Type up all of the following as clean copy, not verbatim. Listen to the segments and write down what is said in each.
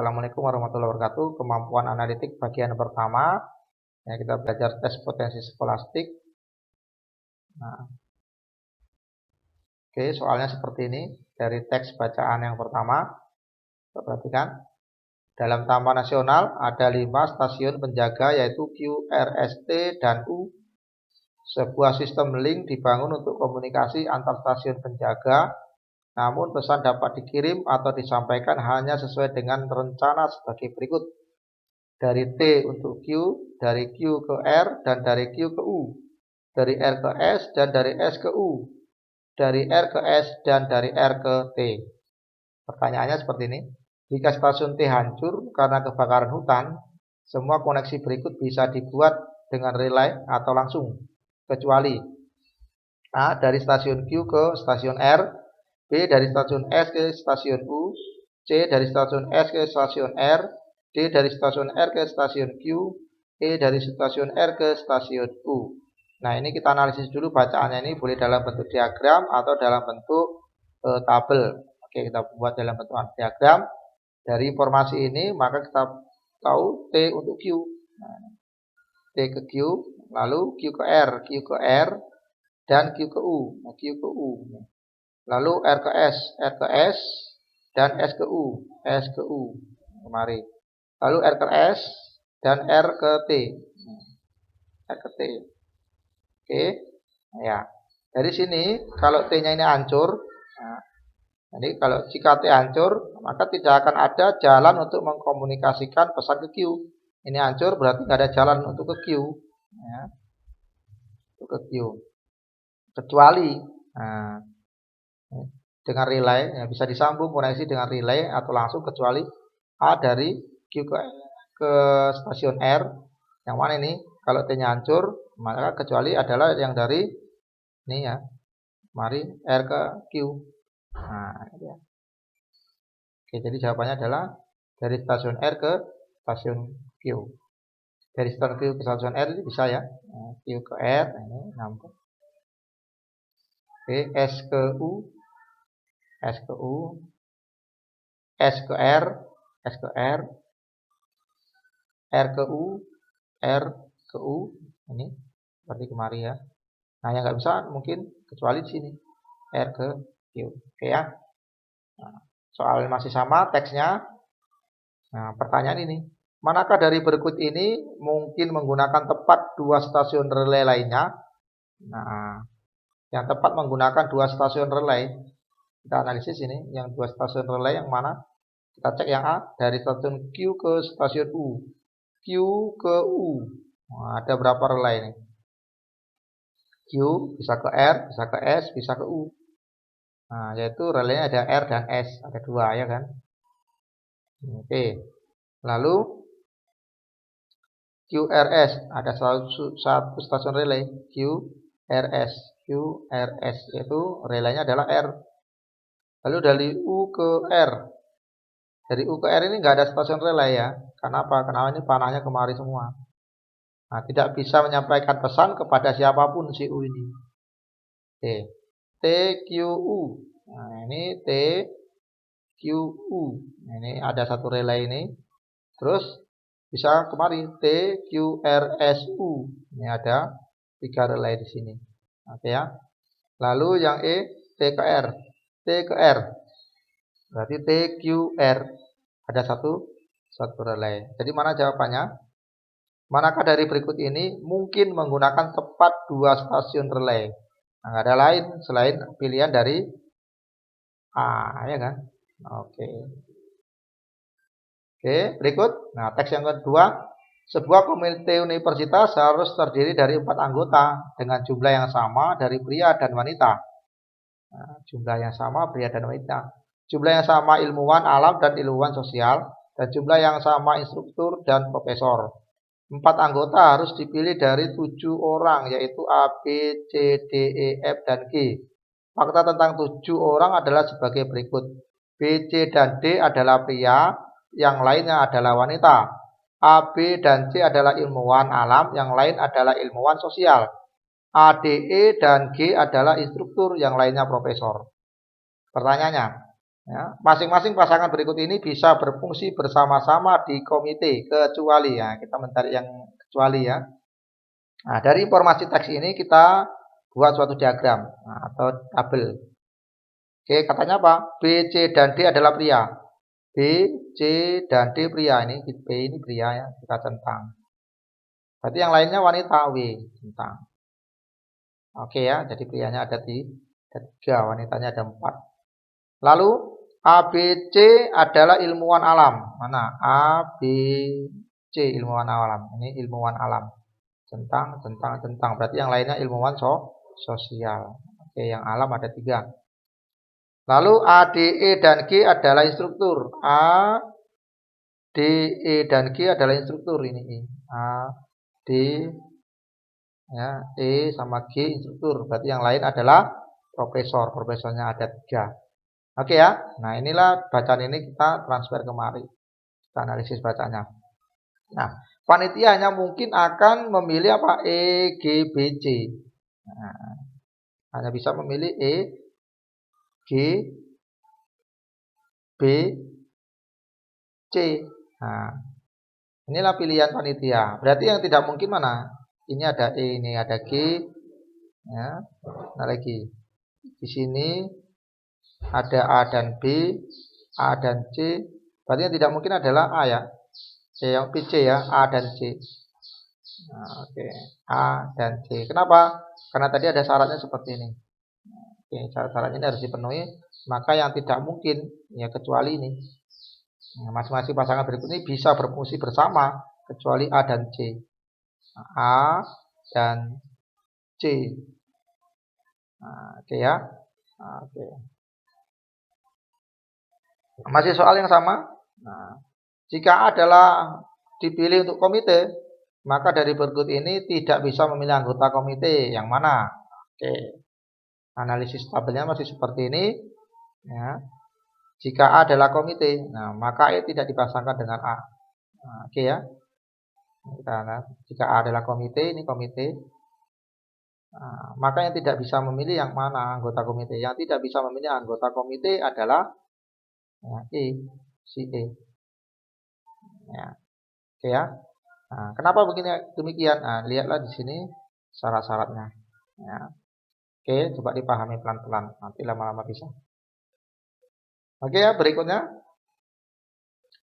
Assalamualaikum warahmatullahi wabarakatuh. Kemampuan analitik bagian pertama. Ya, kita belajar tes potensi skolastik. Nah, oke, soalnya seperti ini dari teks bacaan yang pertama. Perhatikan. Dalam Taman Nasional ada 5 stasiun penjaga yaitu Q, R, S, T, dan U. Sebuah sistem link dibangun untuk komunikasi antar stasiun penjaga. Namun pesan dapat dikirim atau disampaikan hanya sesuai dengan rencana sebagai berikut. Dari T untuk Q, dari Q ke R, dan dari Q ke U. Dari R ke S, dan dari S ke U. Dari R ke S, dan dari R ke T. Pertanyaannya seperti ini. Jika stasiun T hancur karena kebakaran hutan, semua koneksi berikut bisa dibuat dengan relay atau langsung. Kecuali A. Dari stasiun Q ke stasiun R, B. Dari stasiun S ke stasiun U, C. Dari stasiun S ke stasiun R, D. Dari stasiun R ke stasiun Q, E. Dari stasiun R ke stasiun U. Nah, ini kita analisis dulu bacaannya ini boleh dalam bentuk diagram atau dalam bentuk tabel. Oke, kita buat dalam bentuk diagram. Dari informasi ini maka kita tahu T untuk Q. Nah, T ke Q, lalu Q ke R, dan Q ke U. Nah, Q ke U. Lalu R ke S, dan S ke U. Kemari. Lalu R ke S, dan R ke T. R ke T. Oke. Nah, ya. Dari sini, kalau T-nya ini hancur, nah, jadi kalau jika T hancur, maka tidak akan ada jalan untuk mengkomunikasikan pesan ke Q. Ini hancur, berarti tidak ada jalan untuk ke Q. Ya. Untuk ke Q. Kecuali, nah, dengan relay, ya, bisa disambung koneksi dengan relay atau langsung kecuali A dari Q ke stasiun R. Yang mana ini? Kalau T-nya hancur, maka kecuali adalah yang dari ini ya. Mari R ke Q. Nah, ya. Oke, jadi jawabannya adalah dari stasiun R ke stasiun Q. Dari stasiun Q ke stasiun R itu bisa ya. Nah, Q ke R, ini nampak. Oke, S ke U, S ke U, S ke R, S ke R, R ke U, R ke U, ini seperti kemarin ya. Nah, yang nggak bisa mungkin kecuali di sini R ke Q. Oke ya. Nah, soal masih sama teksnya. Nah, pertanyaan ini, manakah dari berikut ini mungkin menggunakan tepat 2 stasiun relay lainnya? Nah, yang tepat menggunakan 2 stasiun relay. Kita analisis ini, yang 2 stasiun relay yang mana? Kita cek yang A, dari stasiun Q ke stasiun U. Q ke U. Nah, ada berapa relay ini? Q bisa ke R, bisa ke S, bisa ke U. Nah, yaitu relaynya ada R dan S, ada 2 ya kan? Oke. Lalu QRS, ada satu stasiun relay QRS, yaitu relaynya adalah R. Lalu dari U ke R, dari U ke R ini nggak ada stasiun relay ya. Kenapa? Karena ini panahnya kemari semua. Nah, tidak bisa menyampaikan pesan kepada siapapun si U ini. Oke. TQU. Nah, ini TQU. Nah, ini ada satu relay ini. Terus bisa kemari TQRSU. Ini ada 3 relay di sini. Oke ya. Lalu yang E, T ke R. T ke R. Berarti TQR. Ada satu relay. Jadi mana jawabannya? Manakah dari berikut ini mungkin menggunakan tepat 2 stasiun relay? Nah, nggak ada lain selain pilihan dari A, ya kan? Oke. Oke, berikut. Nah, teks yang kedua. Sebuah komite universitas harus terdiri dari 4 anggota dengan jumlah yang sama dari pria dan wanita. Nah, jumlah yang sama pria dan wanita. Jumlah yang sama ilmuwan alam dan ilmuwan sosial. Dan jumlah yang sama instruktur dan profesor. 4 anggota harus dipilih dari 7 orang, yaitu A, B, C, D, E, F, dan G. Fakta tentang 7 orang adalah sebagai berikut. B, C, dan D adalah pria, yang lainnya adalah wanita. A, B, dan C adalah ilmuwan alam, yang lain adalah ilmuwan sosial. A, D, E, dan G adalah instruktur, yang lainnya profesor. Pertanyaannya, Ya, masing-masing pasangan berikut ini bisa berfungsi bersama-sama di komite kecuali ya. Kita mencari yang kecuali ya. Nah, dari informasi teks ini kita buat suatu diagram atau tabel. Oke, katanya apa? B, C, dan D adalah pria. B, C, dan D pria. Ini B ini pria ya, kita centang. Berarti yang lainnya wanita, W, centang. Oke ya, jadi prianya ada 3, wanitanya ada 4. Lalu A, B, C adalah ilmuwan alam. Mana? A, B, C ilmuwan alam. Ini ilmuwan alam. Centang. Berarti yang lainnya ilmuwan sosial. Oke, yang alam ada 3. Lalu A, D, E, dan G adalah instruktur. A, D, E, dan G adalah instruktur ini. A, D, ya, E sama G instruktur. Berarti yang lain adalah profesor. Profesornya ada 3. Oke ya. Nah, inilah bacaan ini kita transfer kemari. Kita analisis bacanya. Nah, panitia hanya mungkin akan memilih apa? E, G, B, C. Nah, hanya bisa memilih E, G, B, C. Nah, inilah pilihan panitia. Berarti yang tidak mungkin mana? Ini ada E, ini ada G. Ya, nah lagi. Di sini ada A dan B, A dan C. Berarti yang tidak mungkin adalah A ya. Yang C ya, A dan C. Nah, oke, A dan C. Kenapa? Karena tadi ada syaratnya seperti ini. Oke, syarat-syarat ini harus dipenuhi. Maka yang tidak mungkin ya kecuali ini. Masing-masing pasangan berikut ini bisa berfungsi bersama kecuali A dan C. A dan C. Nah, oke ya. Oke. Masih soal yang sama. Nah, jika A adalah dipilih untuk komite, maka dari berikut ini tidak bisa memilih anggota komite yang mana. Oke. Analisis tabelnya masih seperti ini. Ya. Jika A adalah komite, nah maka E tidak dipasangkan dengan A. Nah, oke ya. Karena jika A adalah komite, ini komite. Nah, maka yang tidak bisa memilih yang mana anggota komite. Yang tidak bisa memilih anggota komite adalah ya, E, si E. Ya. Oke ya. Nah, kenapa begini demikian? Nah, lihatlah di sini syarat-syaratnya. Ya. Oke, coba dipahami pelan-pelan. Nanti lama-lama bisa. Oke ya, berikutnya.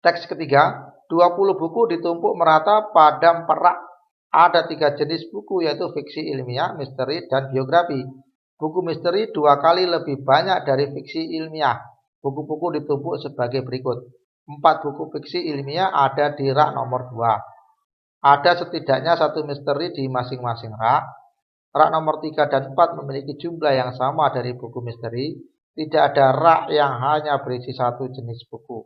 Teks ketiga, 20 buku ditumpuk merata pada 4 rak. Ada 3 jenis buku yaitu fiksi ilmiah, misteri, dan biografi. Buku misteri 2 kali lebih banyak dari fiksi ilmiah. Buku-buku ditumpuk sebagai berikut. 4 buku fiksi ilmiah ada di rak nomor 2. Ada setidaknya 1 misteri di masing-masing rak. Rak nomor 3 dan 4 memiliki jumlah yang sama dari buku misteri. Tidak ada rak yang hanya berisi 1 jenis buku.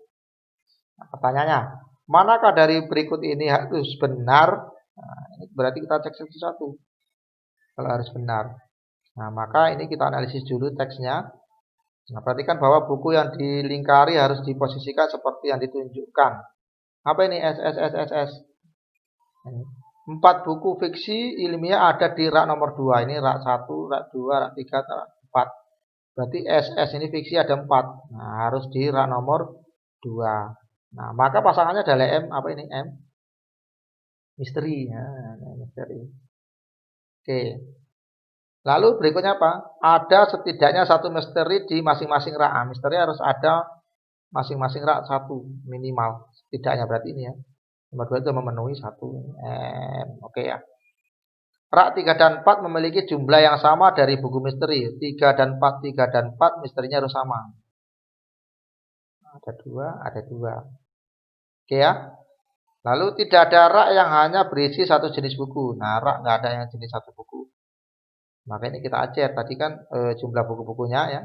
Nah, pertanyaannya, manakah dari berikut ini harus benar? Nah, ini berarti kita cek satu-satu. Kalau harus benar. Nah, maka ini kita analisis dulu teksnya. Nah, perhatikan bahwa buku yang dilingkari harus diposisikan seperti yang ditunjukkan. Apa ini? S. 4 buku fiksi ilmiah ada di rak nomor 2. Ini rak 1, rak 2, rak 3, rak 4. Berarti SS ini fiksi ada 4. Nah, harus di rak nomor 2. Nah, maka pasangannya adalah M. Apa ini? M. Misteri. Nah, misteri. Oke. Lalu berikutnya apa? Ada setidaknya 1 misteri di masing-masing rak. Nah, misteri harus ada masing-masing rak 1 minimal. Setidaknya berarti ini ya. Nomor 2 itu memenuhi 1 M. Oke ya. Rak 3 dan 4 memiliki jumlah yang sama dari buku misteri. 3 dan 4 misterinya harus sama. Ada 2. Oke ya. Lalu tidak ada rak yang hanya berisi 1 jenis buku. Nah, rak nggak ada yang jenis 1 buku. Maka ini kita acet. Tadi kan jumlah buku-bukunya ya.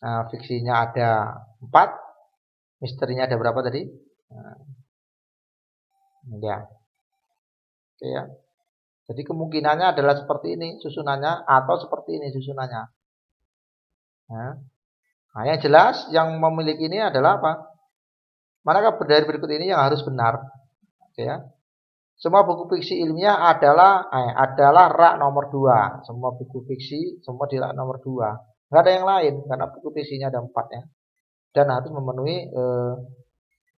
Nah, fiksinya ada 4. Misterinya ada berapa tadi? Nah, ya. Oke ya. Jadi kemungkinannya adalah seperti ini susunannya atau seperti ini susunannya. Nah, yang jelas yang memiliki ini adalah apa? Manakah dari berikut ini yang harus benar? Oke ya. Semua buku fiksi ilmiah adalah rak nomor 2. Semua buku fiksi semua di rak nomor 2. Enggak ada yang lain karena buku fiksinya ada 4 ya. dan harus memenuhi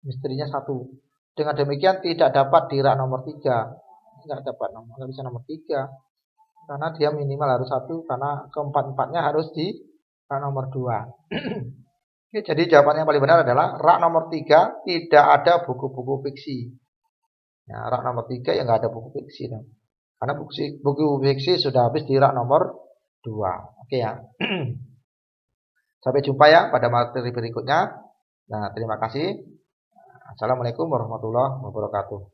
misterinya 1. Dengan demikian tidak dapat di rak nomor 3. Nggak bisa nomor 3. Karena dia minimal harus 1, karena keempat-empatnya harus di rak nomor 2. Oke, jadi jawaban yang paling benar adalah rak nomor 3 tidak ada buku-buku fiksi. Ya, rak nomor 3 yang nggak ada buku fiksi. Karena buku fiksi sudah habis di rak nomor 2. Oke ya. Sampai jumpa ya pada materi berikutnya. Nah, terima kasih. Assalamualaikum warahmatullahi wabarakatuh.